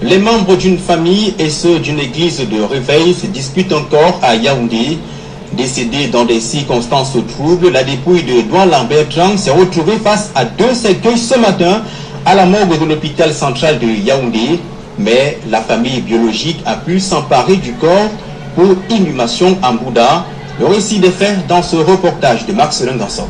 Les membres d'une famille et ceux d'une église de réveil se disputent encore à Yaoundé. Décédé dans des circonstances troubles, la dépouille de Douan Lambert Trang s'est retrouvée face à deux cercueils ce matin à la morgue de l'hôpital central de Yaoundé. Mais la famille biologique a pu s'emparer du corps pour inhumation en Bouddha. Le récit des faits dans ce reportage de Marcelin Ganson.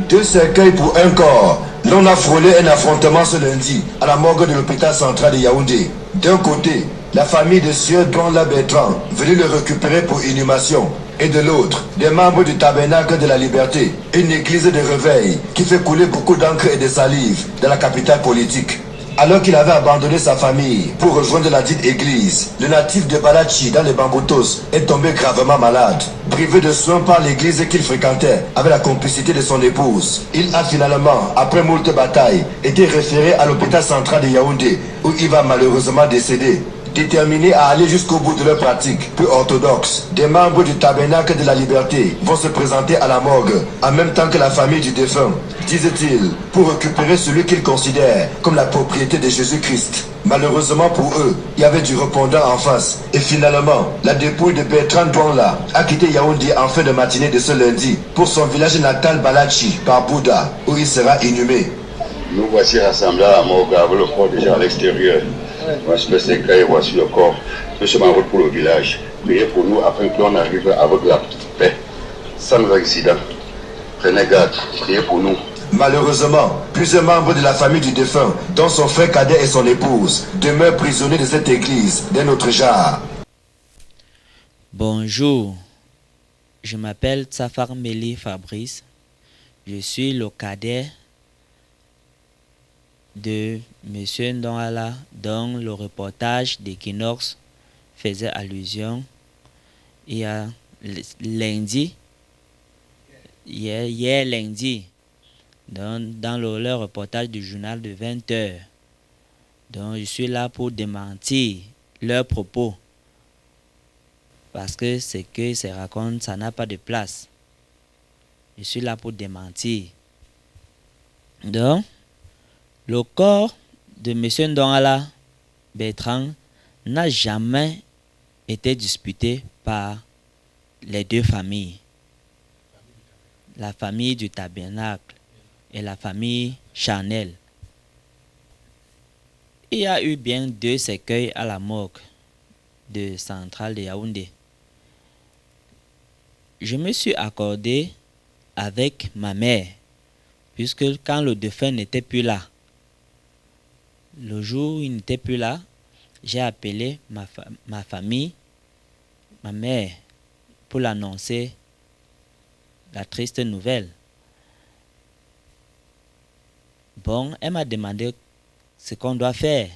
Deux cercueils pour un corps. L'on a frôlé un affrontement ce lundi à la morgue de l'hôpital central de Yaoundé. D'un côté, la famille de Sieur Douan Bertrand venue le récupérer pour inhumation. Et de l'autre, des membres du Tabernacle de la Liberté, une église de réveil qui fait couler beaucoup d'encre et de salive dans la capitale politique. Alors qu'il avait abandonné sa famille pour rejoindre la dite église, le natif de Balachi dans les Bamboutos est tombé gravement malade. Privé de soins par l'église qu'il fréquentait avec la complicité de son épouse, il a finalement, après moult batailles, été référé à l'hôpital central de Yaoundé où il va malheureusement décéder. Déterminés à aller jusqu'au bout de leur pratique peu orthodoxe, des membres du Tabernacle de la Liberté vont se présenter à la morgue en même temps que la famille du défunt, disent-ils, pour récupérer celui qu'ils considèrent comme la propriété de Jésus-Christ. Malheureusement pour eux, il y avait du répondant en face. Et finalement, la dépouille de Bertrand Douanla a quitté Yaoundé en fin de matinée de ce lundi pour son village natal Balachi par Bouddha, où il sera inhumé. Nous voici rassemblés à la morgue avec le corps déjà à l'extérieur. Voici le cercueil, voici le corps. Nous sommes en route pour le village. Priez pour nous afin que l'on arrive avec la paix, sans accident. Prenez garde, priez pour nous. Malheureusement, plusieurs membres de la famille du défunt, dont son frère cadet et son épouse, demeurent prisonniers de cette église d'un autre genre. Bonjour, je m'appelle Tsafar Meli Fabrice. Je suis le cadet de M. Ndongala, dont le reportage d'Equinox faisait allusion. Il y a lundi, hier lundi, dans le reportage du journal de 20h. Donc je suis là pour démentir leurs propos. Parce que ce que se raconte, ça n'a pas de place. Je suis là pour démentir. Donc, le corps de M. Ndongala Bertrand n'a jamais été disputé par les deux familles. La famille du Tabernacle et la famille charnelle. Il y a eu bien deux cercueils à la morgue de centrale de Yaoundé. Je me suis accordé avec ma mère, puisque quand le défunt n'était plus là, le jour où il n'était plus là, j'ai appelé ma famille, ma mère, pour l'annoncer la triste nouvelle. Bon, elle m'a demandé ce qu'on doit faire.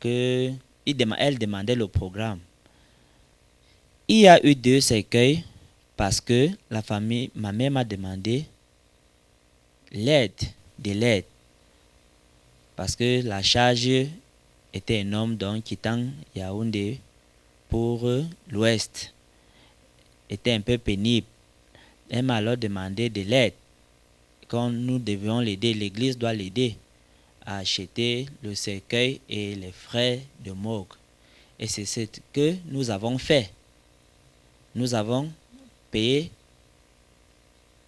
Elle demandait le programme. Il y a eu deux cercueils parce que ma mère m'a demandé de l'aide. Parce que la charge était énorme, donc quittant Yaoundé pour l'ouest était un peu pénible. Elle m'a alors demandé de l'aide. Quand nous devions l'aider, l'église doit l'aider à acheter le cercueil et les frais de morgue. Et c'est ce que nous avons fait. Nous avons payé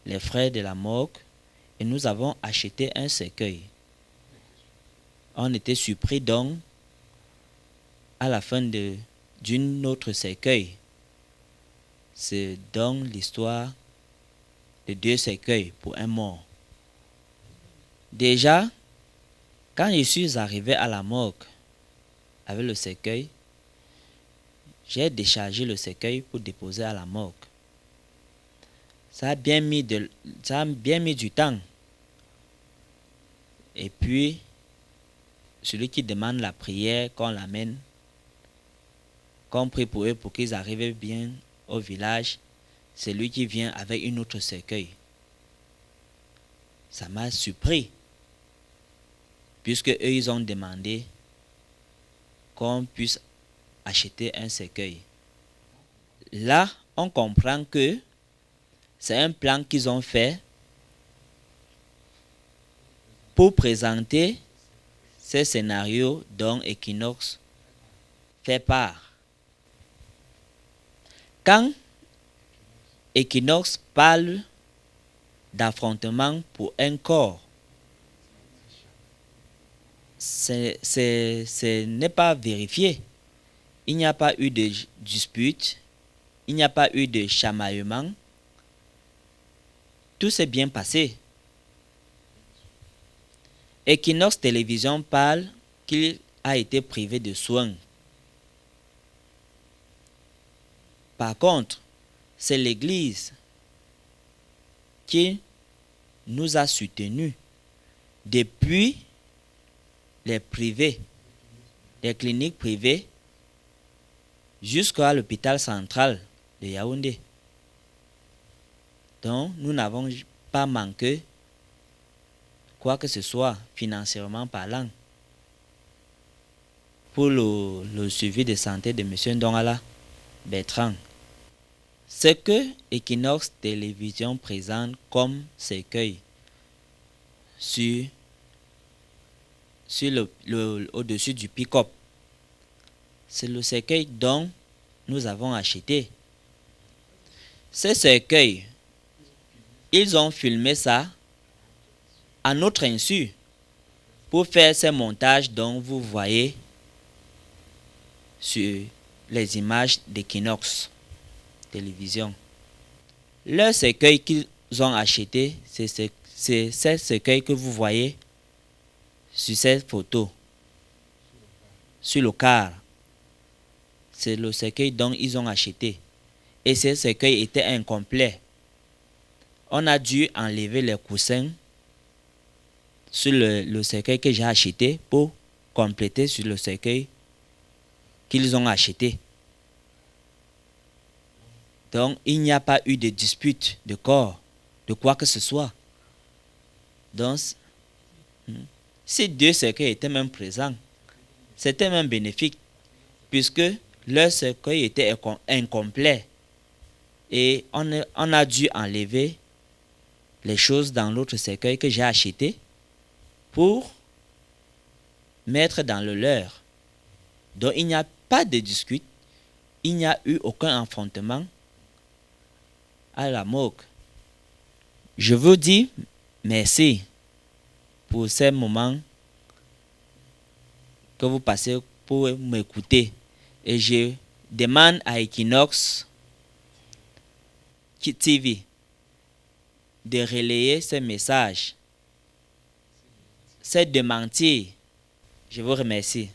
les frais de la morgue et nous avons acheté un cercueil. On était surpris donc à la fin d'une autre cercueil. C'est donc l'histoire de deux cercueils pour un mort. Déjà, quand je suis arrivé à la morgue avec le cercueil, j'ai déchargé le cercueil pour déposer à la morgue. Ça a bien mis du temps. Et puis, celui qui demande la prière, qu'on l'amène, qu'on prie pour eux pour qu'ils arrivent bien au village, c'est lui qui vient avec une autre cercueil. Ça m'a surpris, puisque eux, ils ont demandé qu'on puisse acheter un cercueil. Là, on comprend que c'est un plan qu'ils ont fait pour présenter ces scénarios dont Equinox fait part. Quand Equinox parle d'affrontement pour un corps, ce n'est pas vérifié. Il n'y a pas eu de dispute, il n'y a pas eu de chamaillement. Tout s'est bien passé. Equinox Télévision parle qu'il a été privé de soins. Par contre, c'est l'Église qui nous a soutenus depuis les privés, les cliniques privées, jusqu'à l'hôpital central de Yaoundé. Donc, nous n'avons pas manqué quoi que ce soit, financièrement parlant, pour le suivi de santé de M. Ndongala Bertrand. Ce que Equinox Télévision présente comme cercueil au-dessus du pick-up, c'est le cercueil dont nous avons acheté. Ce cercueil, ils ont filmé ça à notre insu pour faire ces montages dont vous voyez sur les images d'Equinox Télévision. Le cercueil qu'ils ont acheté, c'est ce cercueil que vous voyez sur cette photo, sur le car. C'est le cercueil dont ils ont acheté. Et ce cercueil était incomplet. On a dû enlever les coussins sur le cercueil que j'ai acheté pour compléter sur le cercueil qu'ils ont acheté. Donc, il n'y a pas eu de dispute de corps, de quoi que ce soit. Donc, si deux cercueils étaient même présents, c'était même bénéfique, puisque leur cercueil était incomplet. Et on a dû enlever les choses dans l'autre cercueil que j'ai acheté pour mettre dans le leur. Donc, il n'y a pas de dispute, il n'y a eu aucun affrontement à la morgue. Je vous dis merci pour ces moments que vous passez pour m'écouter. Et je demande à Equinox TV de relayer ces messages, c'est de mentir. Je vous remercie.